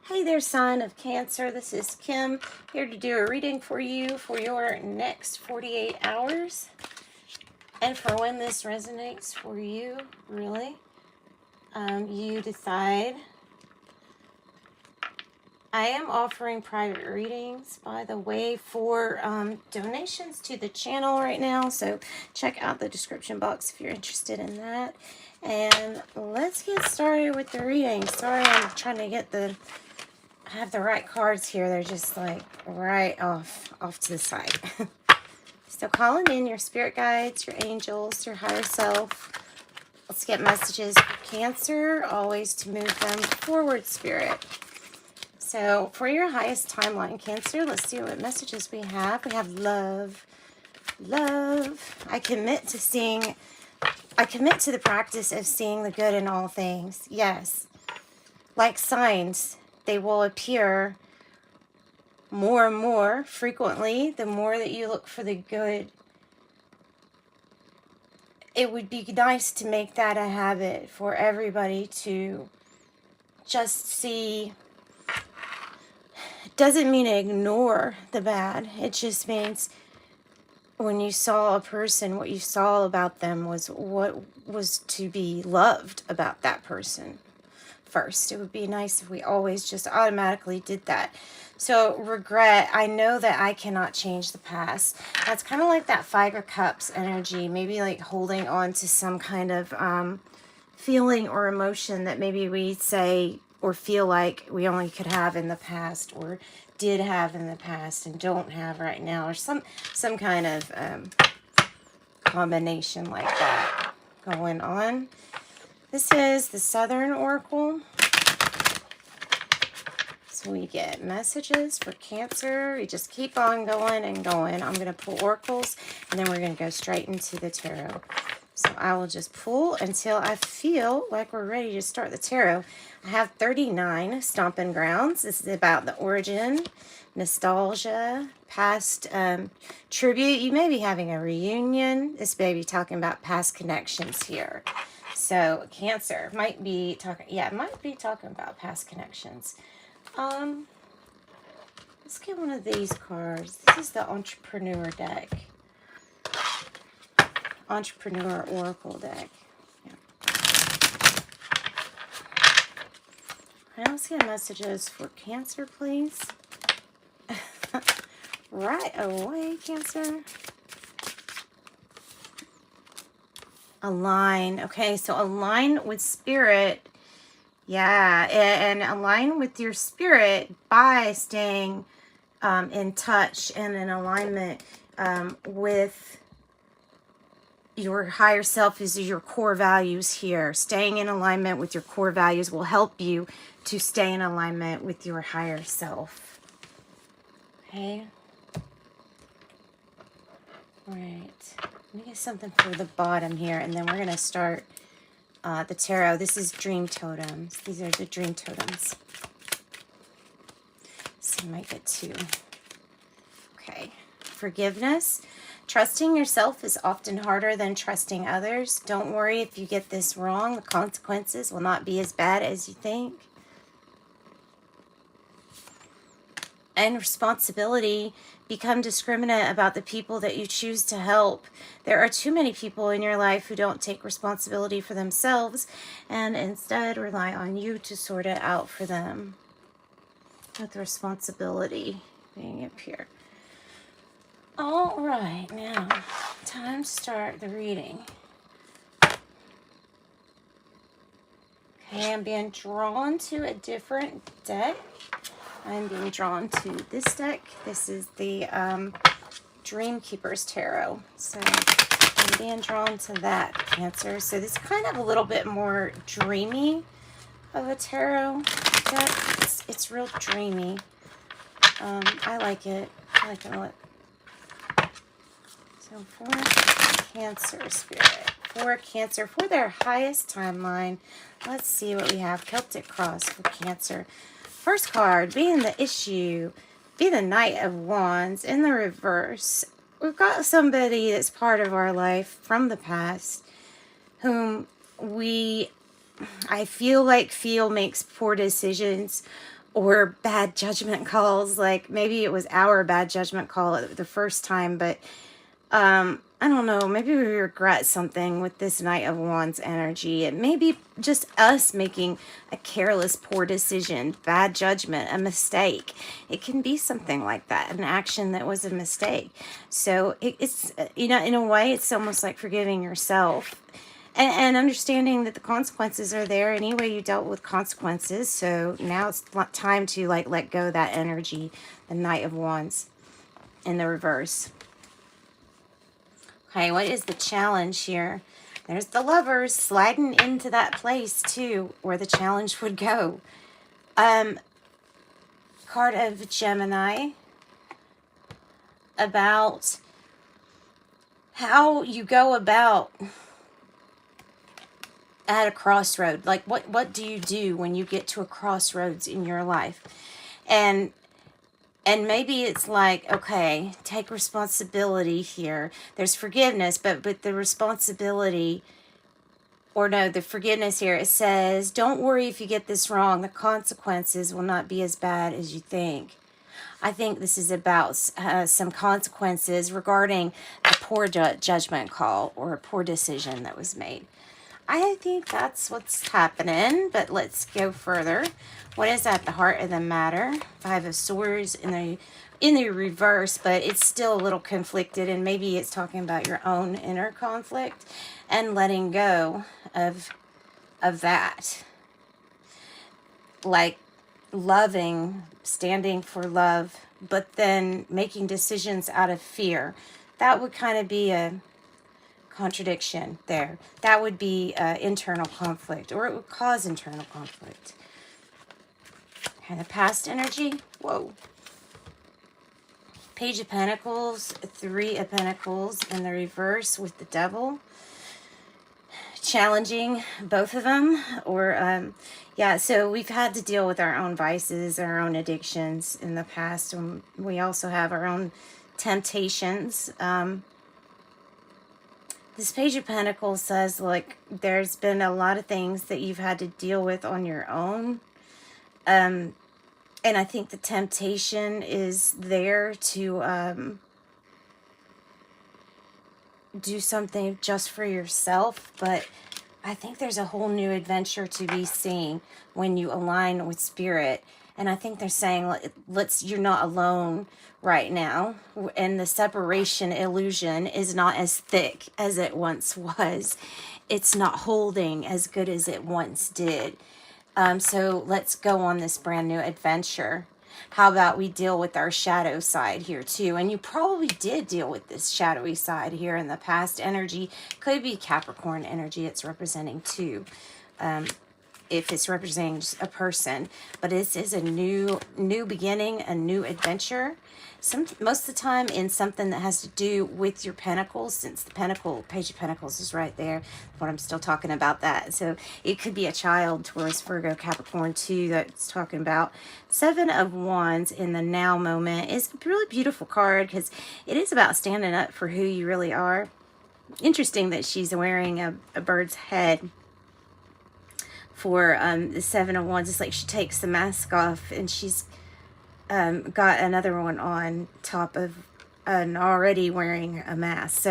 Hey there, sign of Cancer. This is Kim, here to do a reading for you for your next 48 hours. And for when this resonates for you, really, you decide. I am offering private readings, by the way, for donations to the channel right now. So check out the description box if you're interested in that. And let's get started with the reading. Sorry, I'm trying to get I have the right cards here. They're just like right off to the side. So calling in your spirit guides, your angels, your higher self. Let's get messages for Cancer, always to move them forward, Spirit. So for your highest timeline, Cancer, let's see what messages we have. We have love. Love. I commit to the practice of seeing the good in all things. Yes. Like signs, they will appear more and more frequently the more that you look for the good. It would be nice to make that a habit for everybody to just see. It doesn't mean ignore the bad. It just means when you saw a person, what you saw about them was what was to be loved about that person first. It would be nice if we always just automatically did that. So regret, I know that I cannot change the past. That's kind of like that Five of Cups energy, maybe like holding on to some kind of feeling or emotion that maybe we say or feel like we only could have in the past or did have in the past and don't have right now, or some kind of combination like that going on. This is the Southern Oracle. So we get messages for Cancer. We just keep on going and going. I'm going to pull oracles, and then we're going to go straight into the tarot. So I will just pull until I feel like we're ready to start the tarot. I have 39 stomping grounds. This is about the origin, nostalgia, past tribute. You may be having a reunion. This may be talking about past connections here. So Cancer might be talking, it might be talking about past connections. Let's get one of these cards. This is the Entrepreneur deck. Entrepreneur Oracle deck. Yeah. Right, let's get messages for Cancer, please. Right away, Cancer. Align. Okay, so align with spirit. Yeah, and align with your spirit by staying in touch and in alignment with your higher self. Is your core values here. Staying in alignment with your core values will help you to stay in alignment with your higher self. Okay. All right. Let me get something for the bottom here, and then we're going to start the tarot. This is dream totems. These are the dream totems. So you might get two. Okay. Forgiveness. Trusting yourself is often harder than trusting others. Don't worry if you get this wrong. The consequences will not be as bad as you think. And responsibility. Become discriminate about the people that you choose to help. There are too many people in your life who don't take responsibility for themselves and instead rely on you to sort it out for them. With responsibility being up here. All right, now time to start the reading. Okay, I'm being drawn to a different deck. I'm being drawn to this deck. This is the Dream Keeper's Tarot. So I'm being drawn to that, Cancer. So this is kind of a little bit more dreamy of a tarot deck. It's real dreamy. I like it. I like it a lot. So for Cancer spirit, for Cancer, for their highest timeline, let's see what we have. Celtic Cross for Cancer. First card, being the issue, be the Knight of Wands in the reverse. We've got somebody that's part of our life from the past whom I feel makes poor decisions or bad judgment calls. Like maybe it was our bad judgment call the first time, but I don't know, maybe we regret something with this Knight of Wands energy. It may be just us making a careless, poor decision, bad judgment, a mistake. It can be something like that, an action that was a mistake. So it's, you know, in a way, it's almost like forgiving yourself and understanding that the consequences are there anyway. You dealt with consequences. So now it's time to like let go of that energy, the Knight of Wands in the reverse. Okay, what is the challenge here? There's the Lovers sliding into that place too, where the challenge would go. Card of Gemini, about how you go about at a crossroad. Like what do you do when you get to a crossroads in your life? And maybe it's like, okay, take responsibility here. There's forgiveness, but the responsibility, or no, the forgiveness here, it says, don't worry if you get this wrong. The consequences will not be as bad as you think. I think this is about some consequences regarding a poor judgment call or a poor decision that was made. I think that's what's happening, but let's go further. What is at the heart of the matter? Five of Swords in the reverse, but it's still a little conflicted, and maybe it's talking about your own inner conflict and letting go of that. Like loving, standing for love, but then making decisions out of fear. That would kind of be a contradiction there. That would be internal conflict, or it would cause internal conflict. And the past energy, whoa. Page of Pentacles, Three of Pentacles in the reverse with the Devil. Challenging both of them, or yeah, so we've had to deal with our own vices, our own addictions in the past, and we also have our own temptations. This Page of Pentacles says, like, there's been a lot of things that you've had to deal with on your own. And I think the temptation is there to do something just for yourself. But I think there's a whole new adventure to be seen when you align with Spirit. And I think they're saying, you're not alone right now. And the separation illusion is not as thick as it once was. It's not holding as good as it once did. So let's go on this brand new adventure. How about we deal with our shadow side here too? And you probably did deal with this shadowy side here in the past. Energy could be Capricorn energy it's representing too. If it's representing a person, but this is a new beginning, a new adventure. Most of the time in something that has to do with your pentacles, since the Page of Pentacles is right there, but I'm still talking about that. So it could be a child, Taurus, Virgo, Capricorn too, that's talking about. Seven of Wands in the now moment is a really beautiful card because it is about standing up for who you really are. Interesting that she's wearing a bird's head. For the Seven of Wands, it's like she takes the mask off and she's got another one on top of already wearing a mask.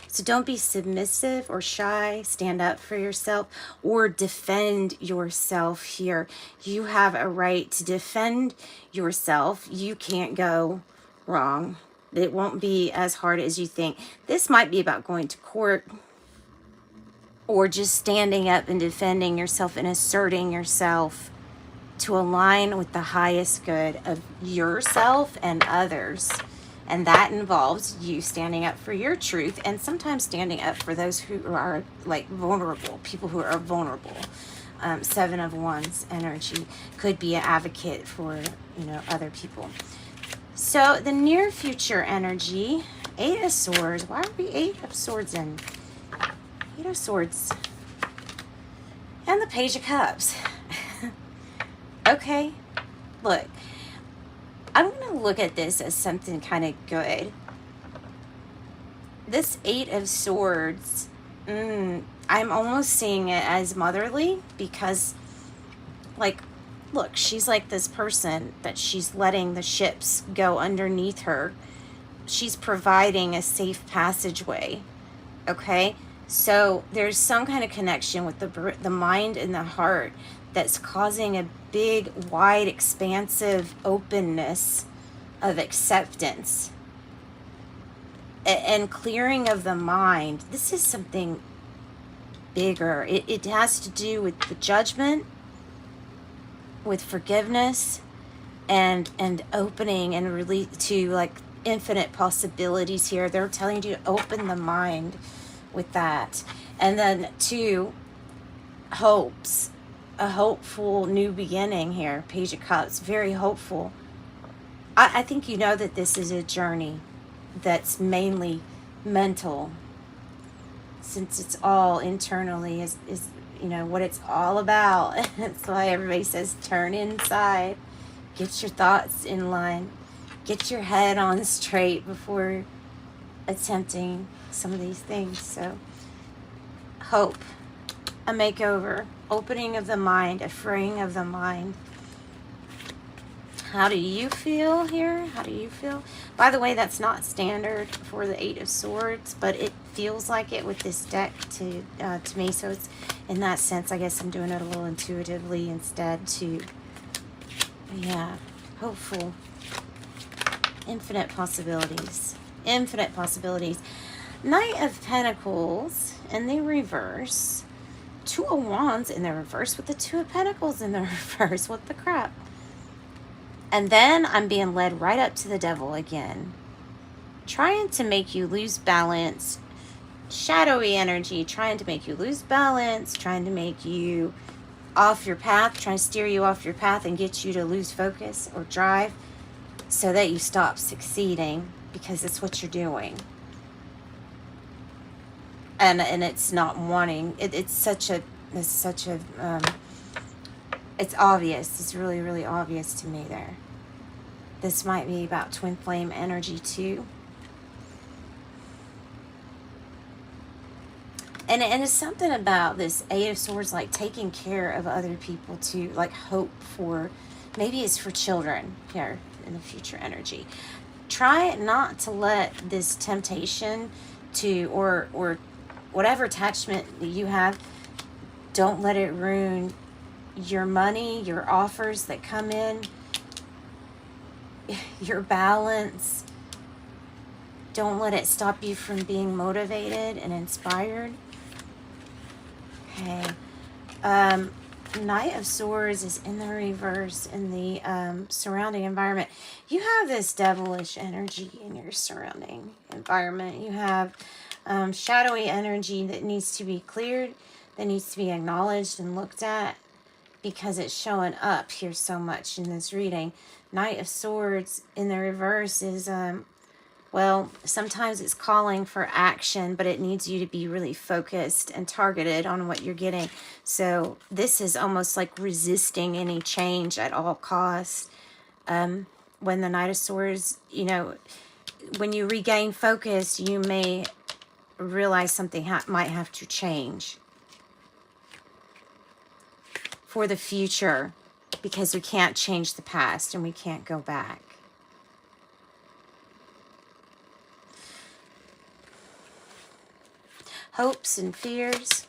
So don't be submissive or shy. Stand up for yourself or defend yourself here. You have a right to defend yourself. You can't go wrong. It won't be as hard as you think. This might be about going to court, or just standing up and defending yourself and asserting yourself to align with the highest good of yourself and others. And that involves you standing up for your truth, and sometimes standing up for those who are like vulnerable, people who are vulnerable. Seven of Wands energy could be an advocate for, other people. So the near future energy, Eight of Swords. Why are we Eight of Swords in? Eight of Swords. And the Page of Cups. Okay, look. I'm going to look at this as something kind of good. This Eight of Swords, I'm almost seeing it as motherly because, like, look, she's like this person that she's letting the ships go underneath her. She's providing a safe passageway. Okay, so there's some kind of connection with the mind and the heart that's causing a big, wide, expansive openness of acceptance and clearing of the mind. This is something bigger. It has to do with the judgment, with forgiveness, and opening and release to like infinite possibilities here. They're telling you to open the mind with that. And then 2, hopes. A hopeful new beginning here. Page of Cups, very hopeful. I think you know that this is a journey that's mainly mental, since it's all internally is you know what it's all about. That's why everybody says turn inside, get your thoughts in line, get your head on straight before attempting some of these things. So hope, a makeover, opening of the mind, a freeing of the mind. How do you feel here? How do you feel? By the way, that's not standard for the 8 of Swords, but it feels like it with this deck to me. So it's in that sense, I guess I'm doing it a little intuitively instead too. Yeah, hopeful. Infinite possibilities. Infinite possibilities. Knight of Pentacles in the reverse. 2 of Wands in the reverse with the 2 of Pentacles in the reverse. What the crap? And then I'm being led right up to the Devil again. Trying to make you lose balance. Shadowy energy. Trying to make you lose balance. Trying to make you off your path. Trying to steer you off your path and get you to lose focus or drive so that you stop succeeding, because it's what you're doing. And it's not wanting. It's obvious. It's really, really obvious to me there. This might be about twin flame energy too. And it's something about this 8 of Swords, like taking care of other people too, like hope for, maybe it's for children here in the future energy. Try not to let this temptation to, or whatever attachment that you have, don't let it ruin your money, your offers that come in, your balance. Don't let it stop you from being motivated and inspired. Okay. Knight of Swords is in the reverse in the surrounding environment. You have this devilish energy in your surrounding environment. You have shadowy energy that needs to be cleared, that needs to be acknowledged and looked at, because it's showing up here so much in this reading. Knight of Swords in the reverse is, well, sometimes it's calling for action, but it needs you to be really focused and targeted on what you're getting. So this is almost like resisting any change at all costs. When the Knight of Swords, you know, when you regain focus, you may realize something might have to change for the future, because we can't change the past and we can't go back. Hopes and fears.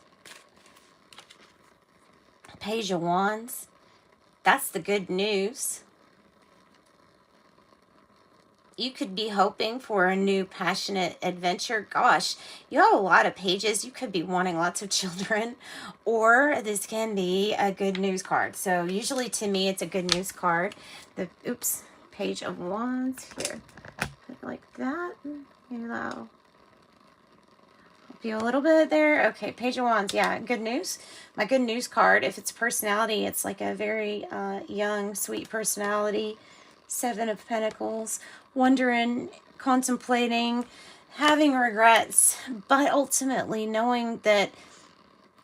Page of Wands. That's the good news. You could be hoping for a new passionate adventure. Gosh, you have a lot of pages. You could be wanting lots of children, or this can be a good news card. So usually to me, it's a good news card. Page of Wands here. Put it like that. Hello. You a little bit there. Okay, Page of Wands. Yeah, good news. My good news card. If it's personality, it's like a very young, sweet personality. 7 of Pentacles. Wondering, contemplating, having regrets, but ultimately knowing that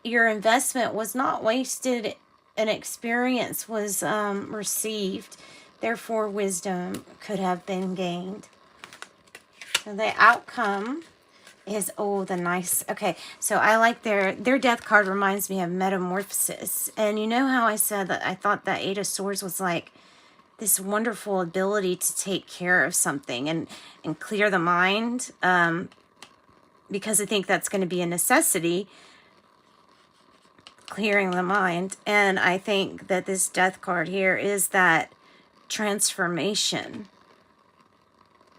your investment was not wasted, an experience was received, therefore wisdom could have been gained. So the outcome is, oh, the nice, okay, so I like their death card reminds me of Metamorphosis. And you know how I said that I thought that Eight of Swords was like this wonderful ability to take care of something and clear the mind, because I think that's going to be a necessity, clearing the mind. And I think that this death card here is that transformation.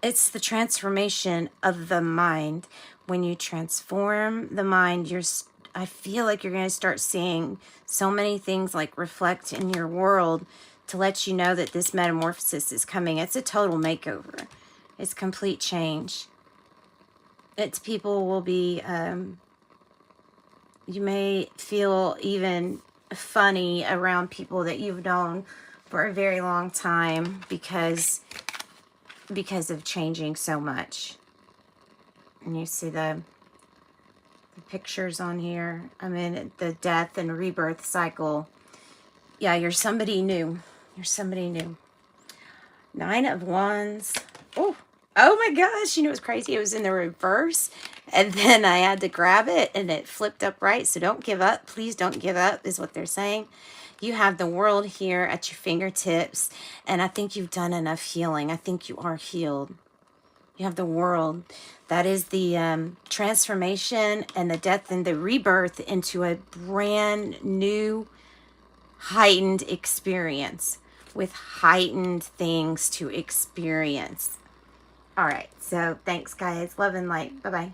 It's the transformation of the mind. When you transform the mind, I feel like you're going to start seeing so many things like reflect in your world to let you know that this metamorphosis is coming. It's a total makeover. It's complete change. It's people will be, you may feel even funny around people that you've known for a very long time because of changing so much. And you see the pictures on here. I mean, the death and rebirth cycle. Yeah, you're somebody new. You're somebody new. 9 of Wands. Oh my gosh. You know what's crazy? It was in the reverse. And then I had to grab it and it flipped upright. So don't give up. Please don't give up is what they're saying. You have the world here at your fingertips. And I think you've done enough healing. I think you are healed. You have the world. That is the transformation and the death and the rebirth into a brand new heightened experience with heightened things to experience. All right. So thanks, guys. Love and light. Bye-bye.